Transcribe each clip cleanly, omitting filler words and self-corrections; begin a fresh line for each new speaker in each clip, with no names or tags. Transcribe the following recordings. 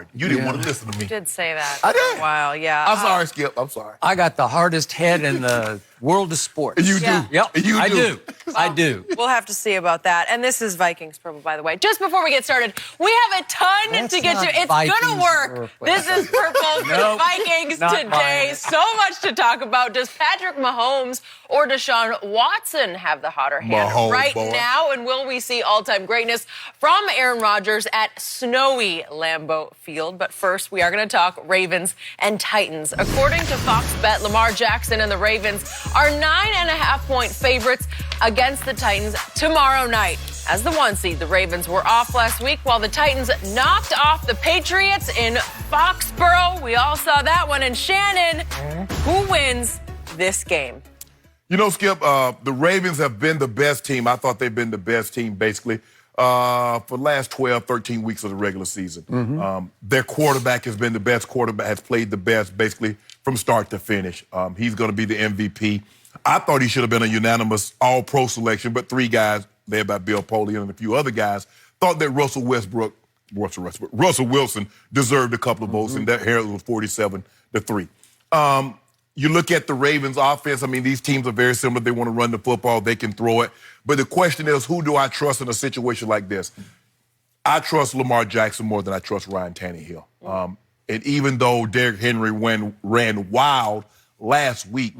hard. You didn't want to listen to me.
You did say that
I
for
did.
a while, yeah.
I'm sorry, Skip. I'm sorry.
I got the hardest head in the world of sports.
You do.
Yeah.
Yep,
You
I
do.
do. I do.
We'll have to see about that. And this is Vikings Purple, by the way. Just before we get started, we have a ton
That's
to get
not
to. It's
Vikings
going to work.
Purple.
This is Purple for the
Nope,
Vikings
not
today.
mine.
So much to talk about. Does Patrick Mahomes or Deshaun Watson have the hotter hand
Mahomes,
right
boy.
now? And will we see all-time greatness from Aaron Rodgers at snowy Lambeau Field? But first, we are going to talk Ravens and Titans. According to Fox Bet, Lamar Jackson and the Ravens are 9.5-point favorites against the Titans tomorrow night. As the 1 seed, the Ravens were off last week while the Titans knocked off the Patriots in Foxborough. We all saw that one. And Shannon, who wins this game?
You know, Skip, the Ravens have been the best team. I thought they've been the best team, basically, for the last 12, 13 weeks of the regular season. Their quarterback has been the best quarterback, has played the best, basically, from start to finish. He's going to be the MVP. I thought he should have been a unanimous all-pro selection, but 3 guys, led by Bill Polian and a few other guys, thought that Russell Wilson deserved a couple of votes, and that Harris was 47-3. You look at the Ravens offense, I mean, these teams are very similar. They want to run the football. They can throw it. But the question is, who do I trust in a situation like this? I trust Lamar Jackson more than I trust Ryan Tannehill. And even though Derrick Henry ran wild last week,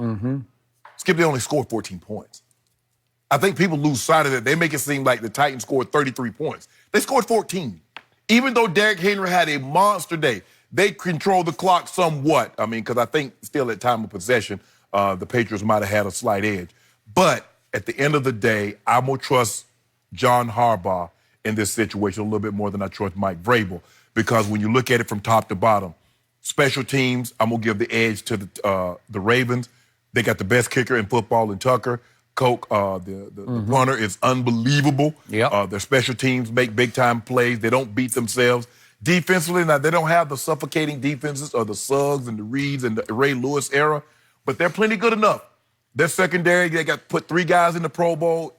Skip, they only scored 14 points. I think people lose sight of that. They make it seem like the Titans scored 33 points. They scored 14. Even though Derrick Henry had a monster day, they controlled the clock somewhat. I mean, because I think still at time of possession, the Patriots might have had a slight edge. But at the end of the day, I'm going to trust John Harbaugh in this situation a little bit more than I trust Mike Vrabel. Because when you look at it from top to bottom, special teams, I'm going to give the edge to the Ravens. They got the best kicker in football in Tucker. Coke, the punter, is unbelievable.
Yep.
Their special teams make big-time plays. They don't beat themselves. Defensively, now, they don't have the suffocating defenses of the Suggs and the Reeds and the Ray Lewis era, but they're plenty good enough. Their secondary, they got put 3 guys in the Pro Bowl,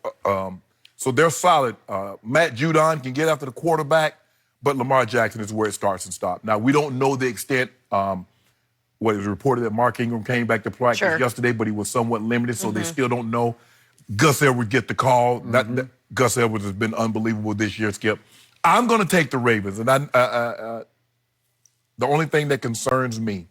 so they're solid. Matt Judon can get after the quarterback, but Lamar Jackson is where it starts and stops. Now, we don't know the extent. What is reported that Mark Ingram came back to practice yesterday, but he was somewhat limited, so they still don't know. Gus Edwards get the call. Gus Edwards has been unbelievable this year, Skip. I'm going to take the Ravens, and the only thing that concerns me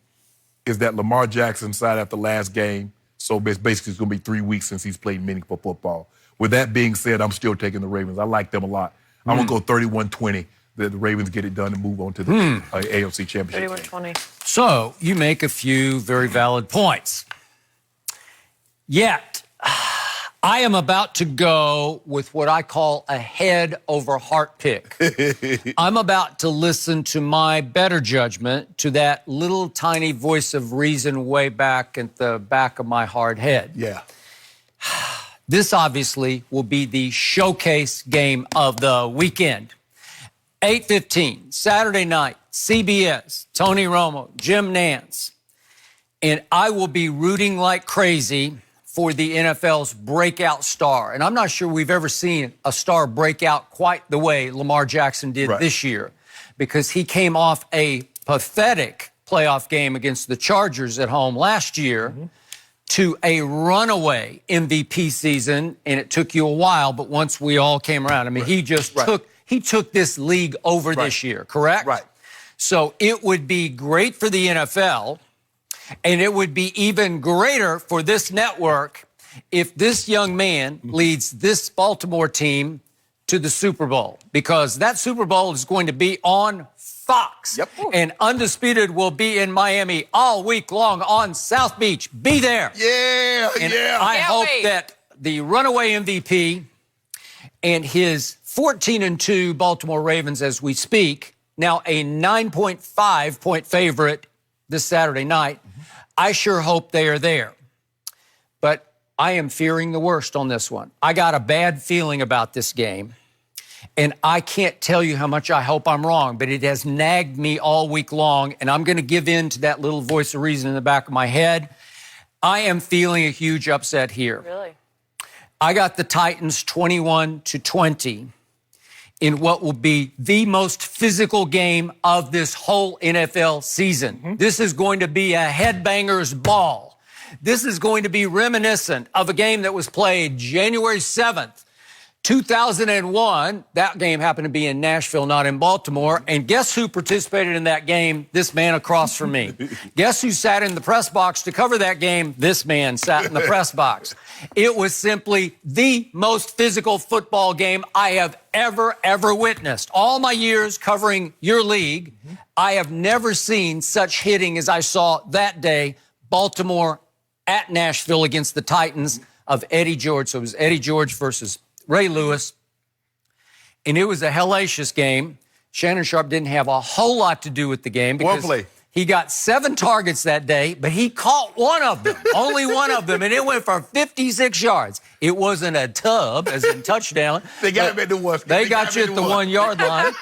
is that Lamar Jackson signed after last game, so basically it's going to be 3 weeks since he's played meaningful football. With that being said, I'm still taking the Ravens. I like them a lot. I'm going to go 31-20. The Ravens get it done and move on to the AFC Championship.
31-20.
So you make a few very valid points. Yet, I am about to go with what I call a head over heart pick. I'm about to listen to my better judgment, to that little tiny voice of reason way back at the back of my hard head.
Yeah.
This obviously will be the showcase game of the weekend. 8:15, Saturday night, CBS, Tony Romo, Jim Nantz. And I will be rooting like crazy for the NFL's breakout star. And I'm not sure we've ever seen a star break out quite the way Lamar Jackson did this year, because he came off a pathetic playoff game against the Chargers at home last year to a runaway MVP season. And it took you a while, but once we all came around, I mean, he just took this league over this year, correct?
Right.
So it would be great for the NFL, and it would be even greater for this network if this young man leads this Baltimore team to the Super Bowl, because that Super Bowl is going to be on Fox.
Yep.
And Undisputed will be in Miami all week long on South Beach. Be there.
Yeah,
And
yeah.
I
Can't
hope
wait.
that the runaway MVP and his 14-2 Baltimore Ravens as we speak, now a 9.5-point favorite this Saturday night, I sure hope they are there. But I am fearing the worst on this one. I got a bad feeling about this game, and I can't tell you how much I hope I'm wrong, but it has nagged me all week long, and I'm going to give in to that little voice of reason in the back of my head. I am feeling a huge upset here.
Really?
I got the Titans 21-20. in what will be the most physical game of this whole NFL season. This is going to be a headbanger's ball. This is going to be reminiscent of a game that was played January 7th, 2001. That game happened to be in Nashville, not in Baltimore. And guess who participated in that game? This man across from me. Guess who sat in the press box to cover that game? This man sat in the press box. It was simply the most physical football game I have ever witnessed. All my years covering your league, I have never seen such hitting as I saw that day. Baltimore at Nashville against the Titans of Eddie George. So it was Eddie George versus Ray Lewis. And it was a hellacious game. Shannon Sharpe didn't have a whole lot to do with the game because he got 7 targets that day, but he caught one of them, only one of them, and it went for 56 yards. It wasn't a tub, as in touchdown.
They got him at the 1.
They got you at the 1 yard line.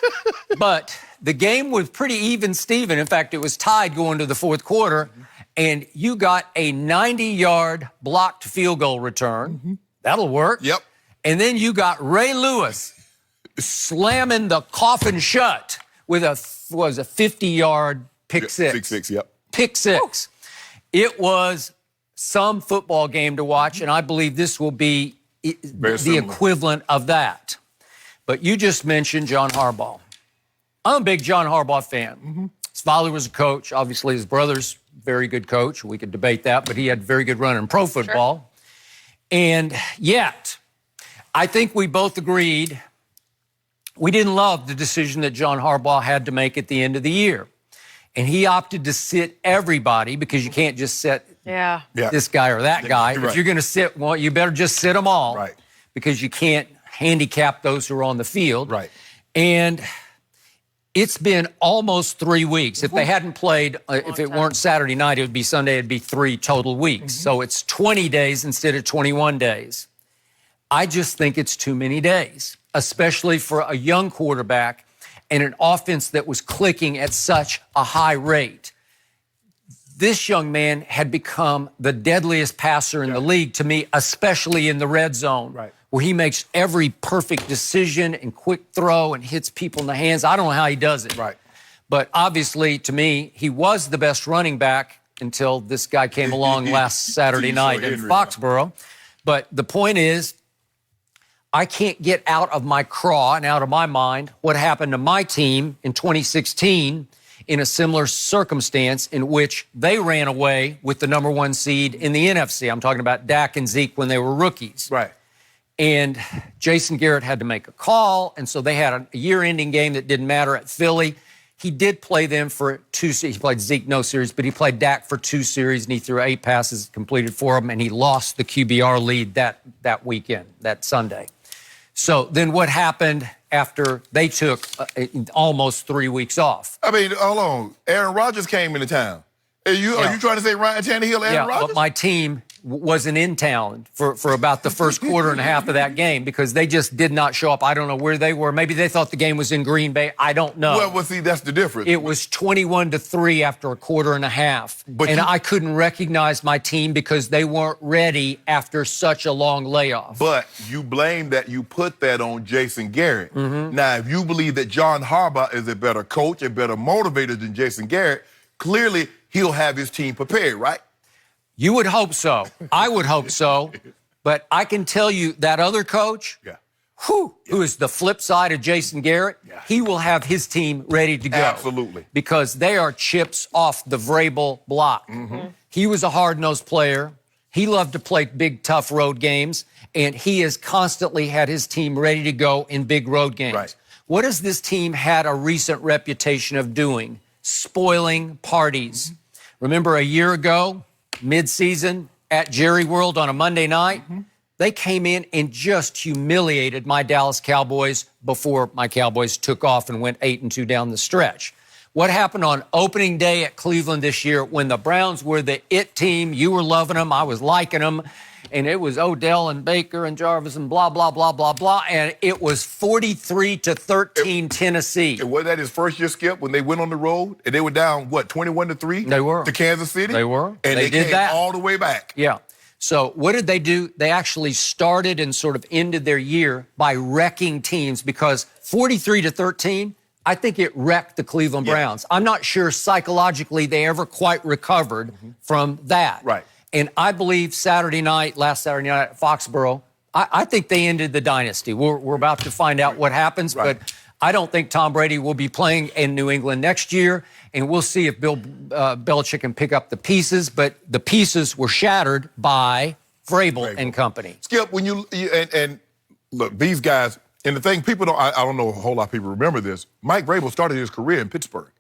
But the game was pretty even, Steven. In fact, it was tied going to the fourth quarter, and you got a 90-yard blocked field goal return. That'll work.
Yep.
And then you got Ray Lewis slamming the coffin shut with a 50-yard pick six.
Pick six, yep.
Pick six. It was some football game to watch, and I believe this will be the equivalent of that. But you just mentioned John Harbaugh. I'm a big John Harbaugh fan. His father was a coach. Obviously, his brother's a very good coach. We could debate that, but he had a very good run in pro football. Sure. And yet, I think we both agreed we didn't love the decision that John Harbaugh had to make at the end of the year. And he opted to sit everybody because you can't just sit this guy or that guy. If you're going to sit one, you better just sit them all.
Right.
Because you can't handicap those who are on the field.
Right.
And it's been almost 3 weeks. If they hadn't played, if it weren't Saturday night, it would be Sunday. It'd be 3 total weeks. So it's 20 days instead of 21 days. I just think it's too many days, especially for a young quarterback and an offense that was clicking at such a high rate. This young man had become the deadliest passer in the league to me, especially in the red zone, where he makes every perfect decision and quick throw and hits people in the hands. I don't know how he does it. But obviously, to me, he was the best running back until this guy came along last Saturday night in Foxborough. But the point is, I can't get out of my craw and out of my mind what happened to my team in 2016 in a similar circumstance in which they ran away with the number 1 seed in the NFC. I'm talking about Dak and Zeke when they were rookies. And Jason Garrett had to make a call, and so they had a year-ending game that didn't matter at Philly. He did play them for 2 series. He played Zeke no series, but he played Dak for 2 series, and he threw 8 passes, completed 4 of them, and he lost the QBR lead that weekend, that Sunday. So then what happened after they took almost 3 weeks off?
I mean, hold on. Aaron Rodgers came into town. Are you trying to say Ryan Tannehill, Aaron Rodgers?
But my team wasn't in town for about the first quarter and a half of that game because they just did not show up. I don't know where they were. Maybe they thought the game was in Green Bay. I don't know.
Well, see, that's the difference.
It was 21-3 after a quarter and a half. I couldn't recognize my team because they weren't ready after such a long layoff.
But you put that on Jason Garrett. Now, if you believe that John Harbaugh is a better coach, a better motivator than Jason Garrett, clearly he'll have his team prepared, right?
You would hope so. I would hope so. But I can tell you that other coach, who is the flip side of Jason Garrett, he will have his team ready to go.
Absolutely.
Because they are chips off the Vrabel block. He was a hard-nosed player. He loved to play big, tough road games. And he has constantly had his team ready to go in big road games. What has this team had a recent reputation of doing? Spoiling parties. Remember a year ago, mid-season at Jerry World on a Monday night, they came in and just humiliated my Dallas Cowboys before my Cowboys took off and went 8-2 down the stretch. What happened on opening day at Cleveland this year when the Browns were the it team? You were loving them, I was liking them, and it was Odell and Baker and Jarvis and blah, blah, blah, blah, blah, and it was 43-13 Tennessee.
And was that his first year, Skip, when they went on the road and they were down, 21-3?
They were.
To Kansas City?
They were.
And they
did
came
that
all the way back.
Yeah. So what did they do? They actually started and sort of ended their year by wrecking teams because 43-13, I think it wrecked the Cleveland Browns. I'm not sure psychologically they ever quite recovered from that.
Right.
And I believe last Saturday night at Foxborough, I think they ended the dynasty. We're about to find out what happens, but I don't think Tom Brady will be playing in New England next year, and we'll see if Bill Belichick can pick up the pieces, but the pieces were shattered by Vrabel and company.
Skip, when you look, these guys, and the thing, people don't, I don't know a whole lot of people remember this, Mike Vrabel started his career in Pittsburgh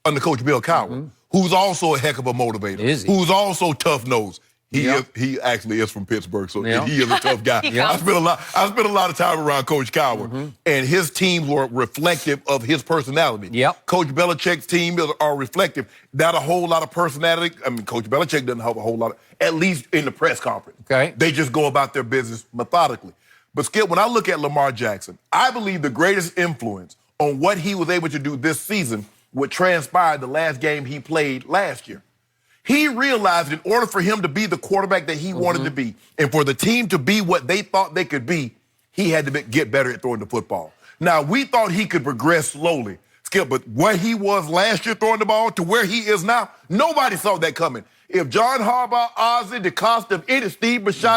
under Coach Bill Cowher, who's also a heck of a motivator, who's also tough-nosed. He actually is from Pittsburgh, so he is a tough guy. I spent a lot of time around Coach Cowher, and his teams were reflective of his personality. Coach Belichick's team are reflective. Not a whole lot of personality. I mean, Coach Belichick doesn't have a whole lot of, at least in the press conference. They just go about their business methodically. But Skip, when I look at Lamar Jackson, I believe the greatest influence on what he was able to do this season would transpire the last game he played last year. He realized in order for him to be the quarterback that he wanted to be, and for the team to be what they thought they could be, he had to get better at throwing the football. Now, we thought he could progress slowly, Skip, but where he was last year throwing the ball to where he is now, nobody saw that coming. If John Harbaugh, Ozzie, DeCosta, if any Steve Bisciotti